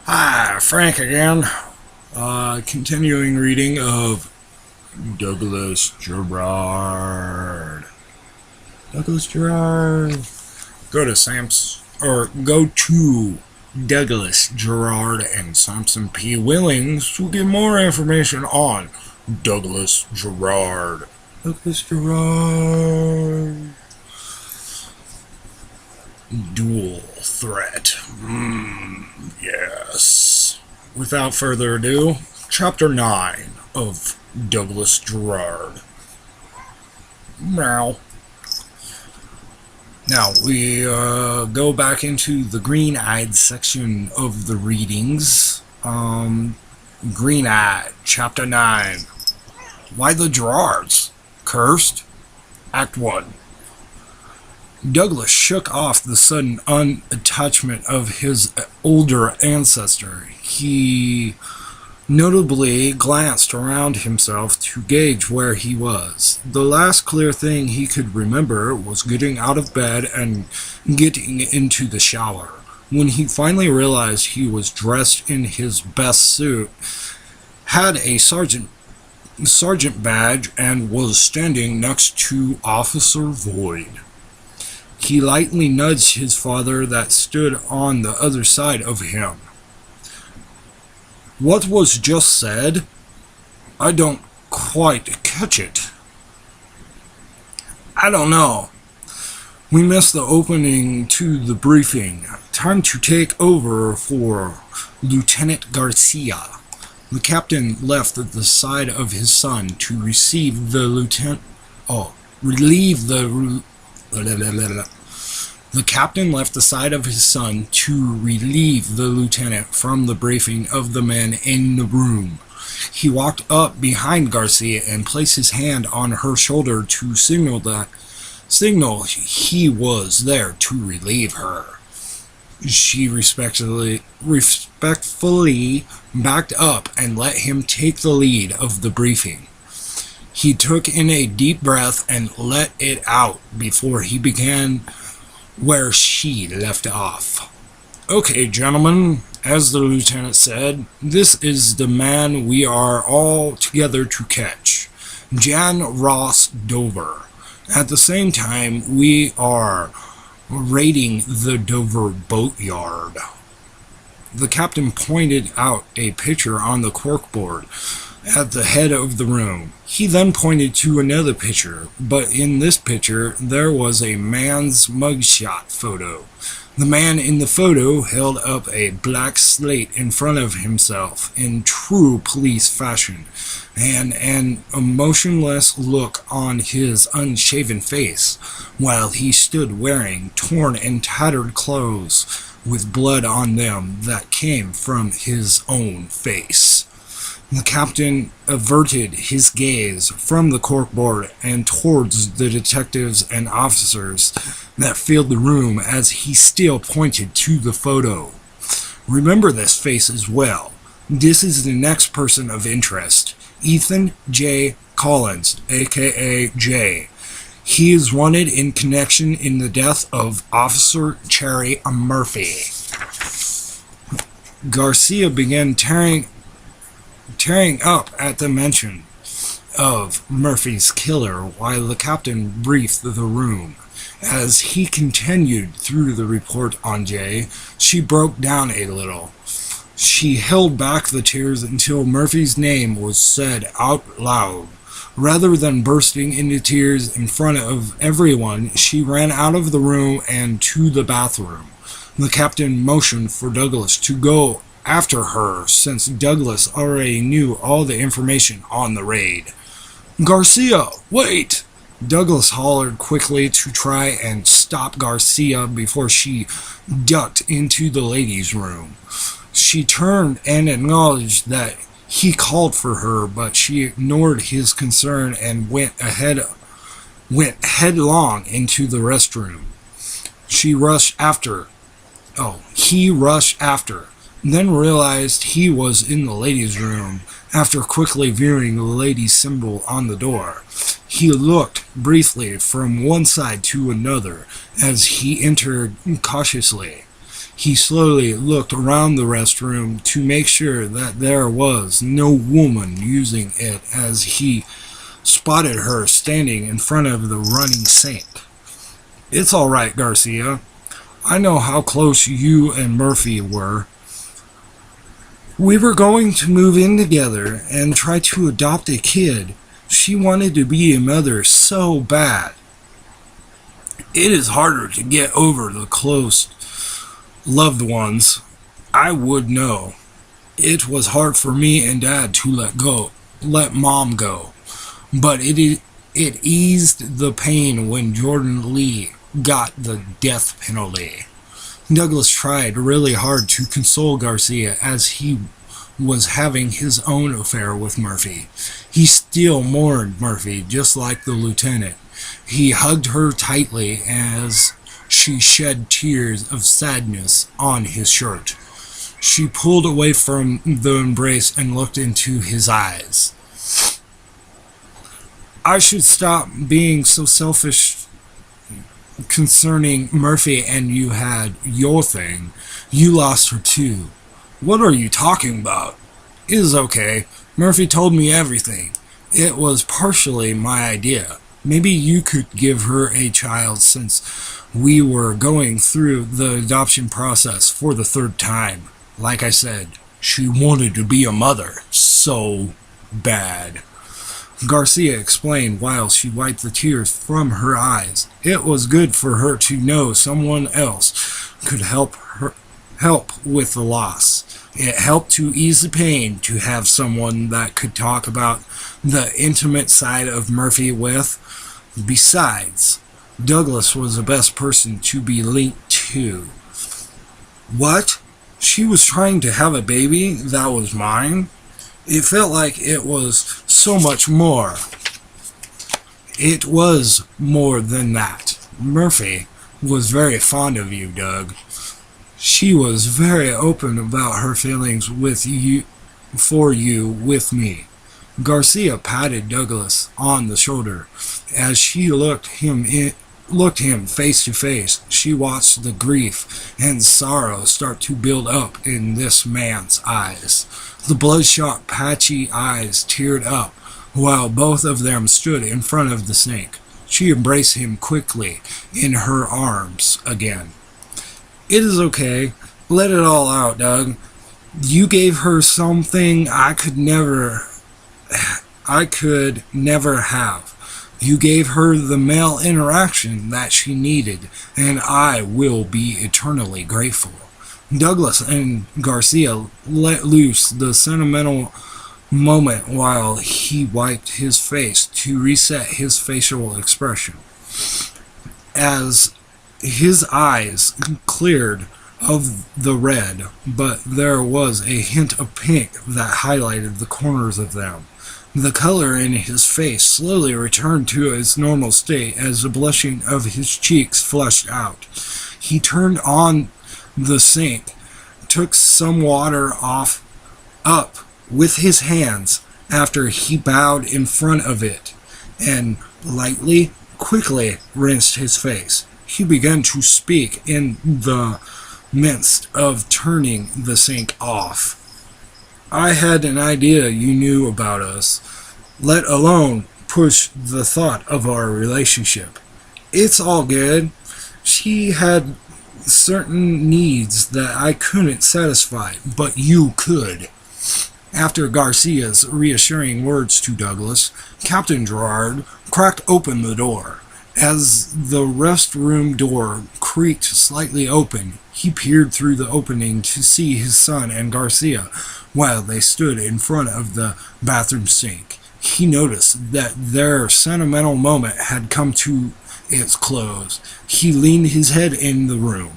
Hi, Frank again. Continuing reading of Douglas Jerrod. Douglas Jerrod. Go to Douglas Jerrod and Samson P. Willings to get more information on Douglas Jerrod. Douglas Jerrod. Dual threat. Yes. Without further ado, Chapter 9 of Douglas Jerrod. Now we go back into the green-eyed section of the readings. Green-eyed, Chapter 9. Why the Jerrods? Cursed? Act 1. Douglas shook off the sudden unattachment of his older ancestor. He notably glanced around himself to gauge where he was. The last clear thing he could remember was getting out of bed and getting into the shower. When he finally realized he was dressed in his best suit, had a sergeant badge, and was standing next to Officer Void. He lightly nudged his father that stood on the other side of him. What was just said? I don't quite catch it. I don't know. We missed the opening to the briefing. Time to take over for Lieutenant Garcia. The captain left the side of his son to relieve The captain left the side of his son to relieve the lieutenant from the briefing of the men in the room. He walked up behind Garcia and placed his hand on her shoulder to signal he was there to relieve her. She respectfully backed up and let him take the lead of the briefing. He took in a deep breath and let it out before he began where she left off. Okay, gentlemen, as the lieutenant said, this is the man we are all together to catch, Jan Ross Dover. At the same time, we are raiding the Dover boatyard. The captain pointed out a picture on the corkboard at the head of the room. He then pointed to another picture, but in this picture there was a man's mugshot photo. The man in the photo held up a black slate in front of himself in true police fashion, and an emotionless look on his unshaven face, while he stood wearing torn and tattered clothes with blood on them that came from his own face. The captain averted his gaze from the corkboard and towards the detectives and officers that filled the room as he still pointed to the photo. Remember this face as well. This is the next person of interest, Ethan J. Collins, aka J. He is wanted in connection in the death of Officer Cherry Murphy. Garcia began tearing up at the mention of Murphy's killer while the captain briefed the room. As he continued through the report on Jay, she broke down a little. She held back the tears until Murphy's name was said out loud. Rather than bursting into tears in front of everyone, she ran out of the room and to the bathroom. The captain motioned for Douglas to go after her, since Douglas already knew all the information on the raid. Garcia, wait! Douglas hollered quickly to try and stop Garcia before she ducked into the ladies' room. She turned and acknowledged that he called for her, but she ignored his concern and went headlong into the restroom. He rushed after, then realized he was in the ladies' room after quickly viewing the lady's symbol on the door. He looked briefly from one side to another as he entered cautiously. He slowly looked around the restroom to make sure that there was no woman using it as he spotted her standing in front of the running sink. "It's all right, Garcia. I know how close you and Murphy were. We were going to move in together and try to adopt a kid. She wanted to be a mother so bad. It is harder to get over the close loved ones. I would know. It was hard for me and Dad to let Mom go. But it eased the pain when Jordan Lee got the death penalty." Douglas tried really hard to console Garcia as he was having his own affair with Murphy. He still mourned Murphy, just like the lieutenant. He hugged her tightly as she shed tears of sadness on his shirt. She pulled away from the embrace and looked into his eyes. "I should stop being so selfish concerning Murphy, and you had your thing. You lost her too." "What are you talking about?" "It is okay. Murphy told me everything. It was partially my idea. Maybe you could give her a child since we were going through the adoption process for the third time. Like I said, she wanted to be a mother so bad." Garcia explained while she wiped the tears from her eyes. It was good for her to know someone else could help with the loss. It helped to ease the pain to have someone that could talk about the intimate side of Murphy with. Besides, Douglas was the best person to be linked to. "What? She was trying to have a baby that was mine?" "It felt like it was so much more." "It was more than that. Murphy was very fond of you, Doug. She was very open about her feelings for you with me." Garcia patted Douglas on the shoulder. As she looked him face to face, she watched the grief and sorrow start to build up in this man's eyes. The bloodshot, patchy eyes teared up while both of them stood in front of the sink. She embraced him quickly in her arms again. "It is okay. Let it all out, Doug. You gave her something I could never have. You gave her the male interaction that she needed, and I will be eternally grateful." Douglas and Garcia let loose the sentimental moment while he wiped his face to reset his facial expression. As his eyes cleared of the red, but there was a hint of pink that highlighted the corners of them. The color in his face slowly returned to its normal state as the blushing of his cheeks flushed out. He turned on the sink, took some water up with his hands after he bowed in front of it, and quickly rinsed his face. He began to speak in the midst of turning the sink off. "I had an idea you knew about us, let alone push the thought of our relationship. It's all good. She had certain needs that I couldn't satisfy, but you could." After Garcia's reassuring words to Douglas, Captain Jerrod cracked open the door. As the restroom door creaked slightly open, he peered through the opening to see his son and Garcia while they stood in front of the bathroom sink. He noticed that their sentimental moment had come to its close. He leaned his head in the room.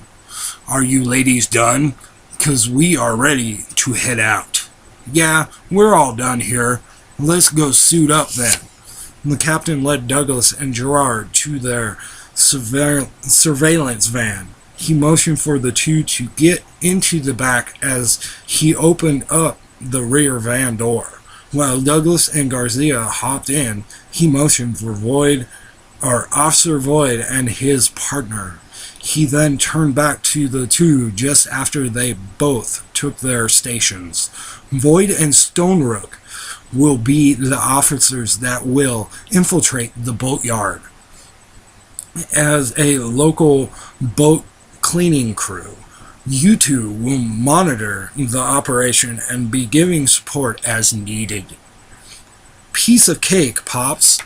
"Are you ladies done? 'Cause we are ready to head out." "Yeah, we're all done here. Let's go suit up then." The captain led Douglas and Jerrod to their surveillance van. He motioned for the two to get into the back as he opened up the rear van door. While Douglas and Garcia hopped in, he motioned for Officer Void and his partner. He then turned back to the two just after they both took their stations. Void and Stonerook will be the officers that will infiltrate the boatyard as a local boat cleaning crew. You two will monitor the operation and be giving support as needed. Piece of cake, Pops.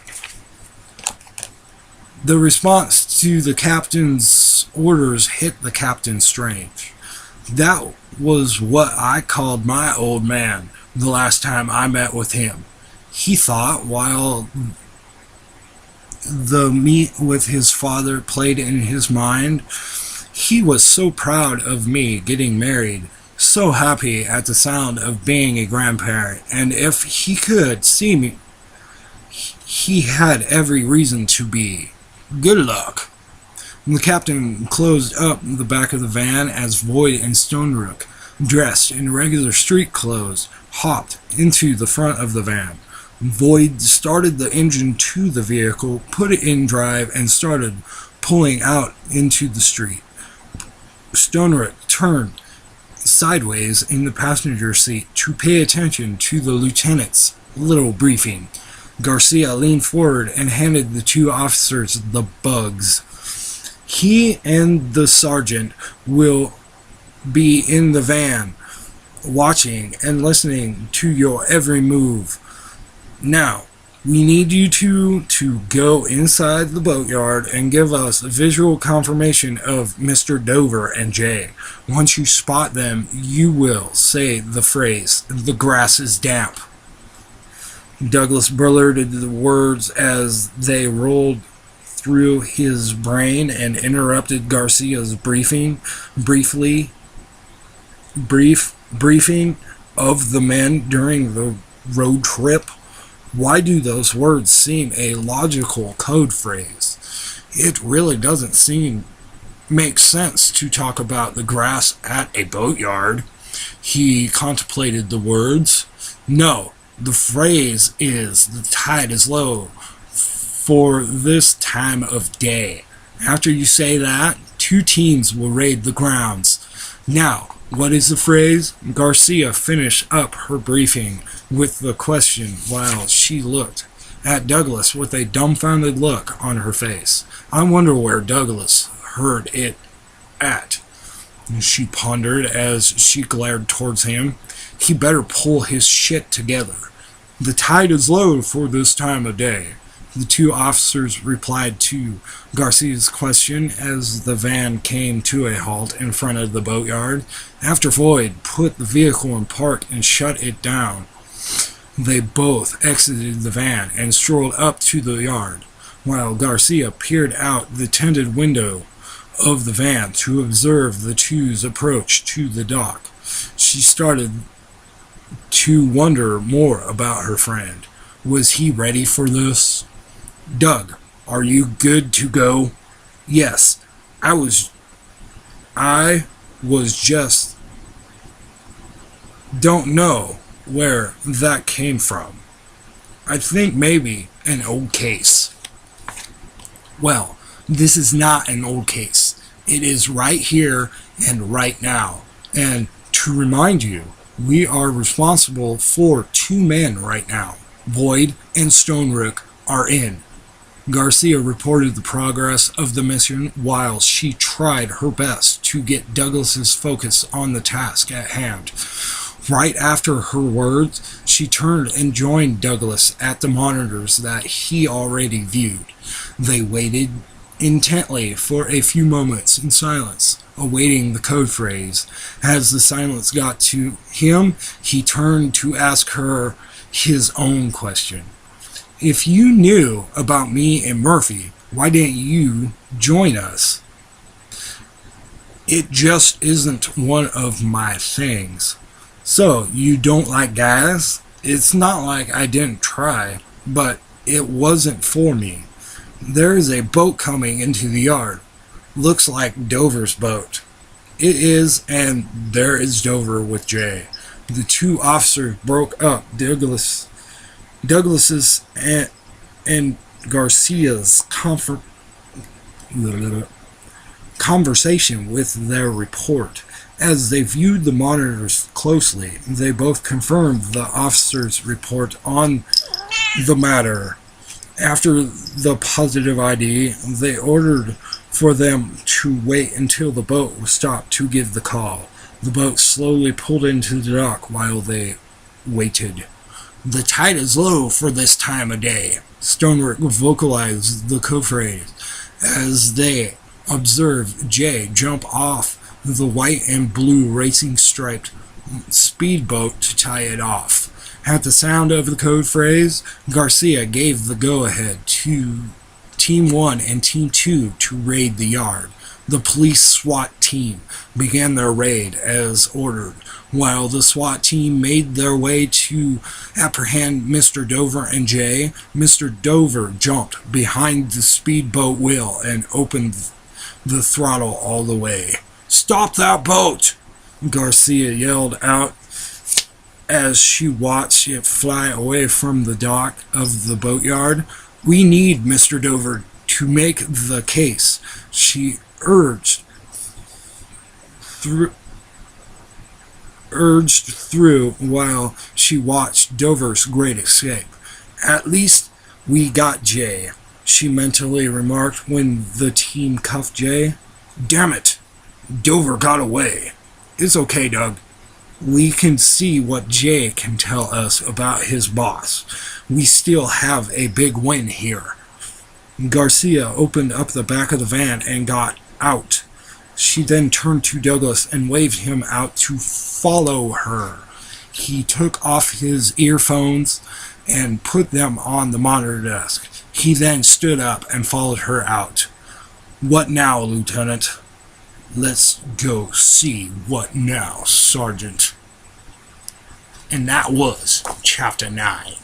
The response to the captain's orders hit the captain strange. That was what I called my old man the last time I met with him. He thought while the meet with his father played in his mind, he was so proud of me getting married, so happy at the sound of being a grandparent, and if he could see me, he had every reason to be. Good luck. The captain closed up the back of the van as Void and Stonerook, dressed in regular street clothes, hopped into the front of the van. Void started the engine to the vehicle, put it in drive, and started pulling out into the street. Stonerook turned sideways in the passenger seat to pay attention to the lieutenant's little briefing. Garcia leaned forward and handed the two officers the bugs. He and the sergeant will be in the van, watching and listening to your every move. Now, we need you two to go inside the boatyard and give us a visual confirmation of Mr. Dover and Jay. Once you spot them, you will say the phrase, "The grass is damp." Douglas blurted the words as they rolled through his brain and interrupted Garcia's briefing of the men during the road trip. Why do those words seem a logical code phrase? It really doesn't make sense to talk about the grass at a boatyard. He contemplated the words. No, the phrase is the tide is low for this time of day. After you say that, two teams will raid the grounds. Now, what is the phrase? Garcia finished up her briefing with the question while she looked at Douglas with a dumbfounded look on her face. I wonder where Douglas heard it at. She pondered as she glared towards him. He better pull his shit together. The tide is low for this time of day. The two officers replied to Garcia's question as the van came to a halt in front of the boatyard. After Void put the vehicle in park and shut it down, they both exited the van and strolled up to the yard, while Garcia peered out the tinted window of the van to observe the two's approach to the dock. She started to wonder more about her friend. Was he ready for this? Doug, are you good to go? Yes, I was just don't know where that came from. I think maybe an old case. Well, this is not an old case. It is right here and right now. And to remind you, we are responsible for two men right now. Void and Stonerook are in. Garcia reported the progress of the mission while she tried her best to get Douglas's focus on the task at hand. Right after her words, she turned and joined Douglas at the monitors that he already viewed. They waited intently for a few moments in silence, awaiting the code phrase. As the silence got to him, he turned to ask her his own question. If you knew about me and Murphy, why didn't you join us? It just isn't one of my things. So, you don't like guys? It's not like I didn't try, but it wasn't for me. There is a boat coming into the yard. Looks like Dover's boat. It is, and there is Dover with Jay. The two officers broke up Douglas's conversation with their report. As they viewed the monitors closely, they both confirmed the officer's report on the matter. After the positive ID, they ordered for them to wait until the boat was stopped to give the call. The boat slowly pulled into the dock while they waited. "The tide is low for this time of day," Stonework vocalized the code phrase as they observed Jay jump off the white and blue racing striped speedboat to tie it off. At the sound of the code phrase, Garcia gave the go-ahead to Team 1 and Team 2 to raid the yard. The police SWAT team began their raid as ordered. While the SWAT team made their way to apprehend Mr. Dover and Jay, Mr. Dover jumped behind the speedboat wheel and opened the throttle all the way. "Stop that boat!" Garcia yelled out as she watched it fly away from the dock of the boatyard. "We need Mr. Dover to make the case," she urged through while she watched Dover's great escape. "At least we got Jay," she mentally remarked when the team cuffed Jay. "Damn it, Dover got away." "It's okay, Doug. We can see what Jay can tell us about his boss. We still have a big win here." Garcia opened up the back of the van and got out. She then turned to Douglas and waved him out to follow her. He took off his earphones and put them on the monitor desk. He then stood up and followed her out. "What now, Lieutenant?" "Let's go see what now, Sergeant." And that was Chapter 9.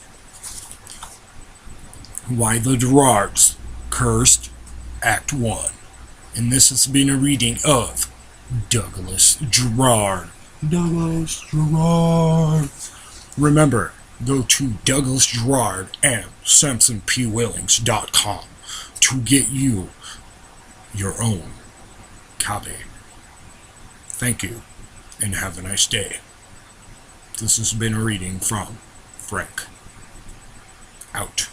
Why the Jerrods Cursed, Act 1. And this has been a reading of Douglas Jerrod. Douglas Jerrod. Remember, go to Douglas Jerrod and SamsonPWillings.com to get you your own copy. Thank you, and have a nice day. This has been a reading from Frank. Out.